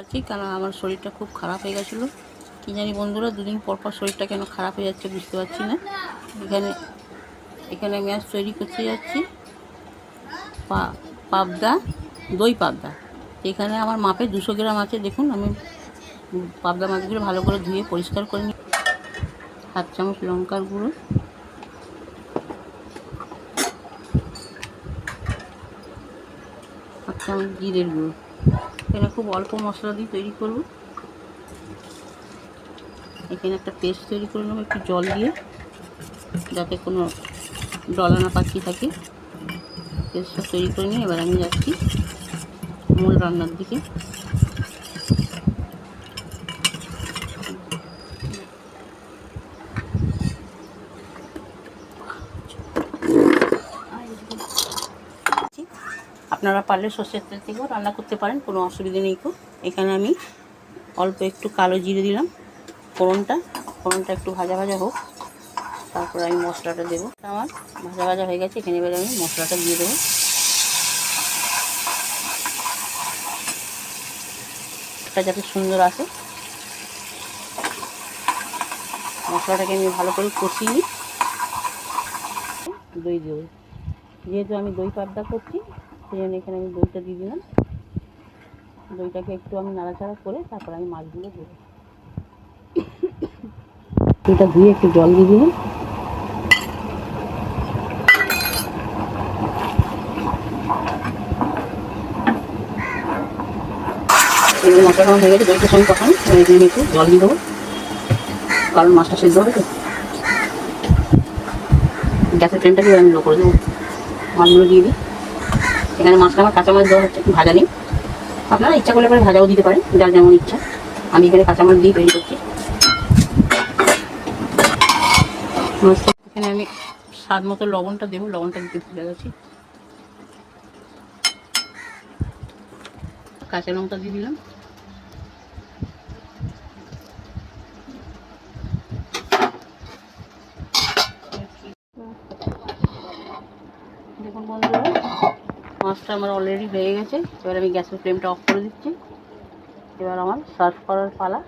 আছি, কারণ আমার শরীরটা খুব খারাপ হয়ে গেছিলো। কী জানি বন্ধুরা, দুদিন পর পর শরীরটা কেন খারাপ হয়ে যাচ্ছে বুঝতে পারছি না। এখানে আমি আজ তৈরি করতে যাচ্ছি পাবদা, দই পাবদা। এখানে আমার মাপে 200 গ্রাম আছে। দেখুন, আমি পাবদা মাছগুলো ভালো করে ধুয়ে পরিষ্কার করে নিই। 7 চামচ লঙ্কার গুঁড়ো, 7 চামচ জিরের গুঁড়ো। এখানে খুব অল্প মশলা দিয়ে তৈরি করব। এখানে একটা পেস্ট তৈরি করে নেবো একটু জল দিয়ে, যাতে কোনো ডলা না পাখি থাকে। পেস্টটা তৈরি করে নিয়ে এবার আমি যাচ্ছি মূল রান্নার দিকে। আপনারা পারলে সর্ষের তেল থেকেও রান্না করতে পারেন, কোনো অসুবিধা নেই। এখানে আমি অল্প একটু কালো জিরে দিলাম। ফোড়নটা একটু ভাজা ভাজা হোক, তারপর আমি মশলাটা দেবো। আমার ভাজা ভাজা হয়ে গেছে, এখানে এবারে আমি মশলাটা দিয়ে দেবো। এটা যাতে সুন্দর আসে, মশলাটাকে আমি ভালো করে কষিয়ে নিই। দই দেবো, যেহেতু আমি দই পাবদা করছি সেই জন্য এখানে আমি দইটা দিয়ে দিলাম। দইটাকে একটু আমি নাড়াচাড়া করে তারপর আমি মাছগুলো দেবো। দইটা ধুয়ে একটু জল দিয়ে দিলাম। মশলাটা হয়ে গেছে, দইটার সঙ্গে কষানো। এখানে একটু জল দিয়ে দেবো, কারণ মাছটা সেদ্ধ হবে তো। গ্যাসের ফ্লেমটাকে আমি লো করে দেবো। মাছগুলো দিয়ে দিই। এখানে মাছটা আমার কাঁচা মাছ দেওয়া হচ্ছে, ভাজা নেই। আপনারা ইচ্ছা করলে পরে ভাজাও দিতে পারেন, যার যেমন ইচ্ছা। আমি এখানে কাঁচা মাছ দিয়ে তৈরি করছি। এখানে আমি স্বাদ মতো লবণটা দেবো, লবণটা দিতে ভুলে গেছি। কাঁচা লঙ্কা দিয়ে দিলাম। দেখুন বন্ধুরা, মাছটা আমার অলরেডি হয়ে গেছে। এবার আমি গ্যাসের ফ্লেমটা অফ করে দিচ্ছি। এবার আমার সার্ভ করার পালা।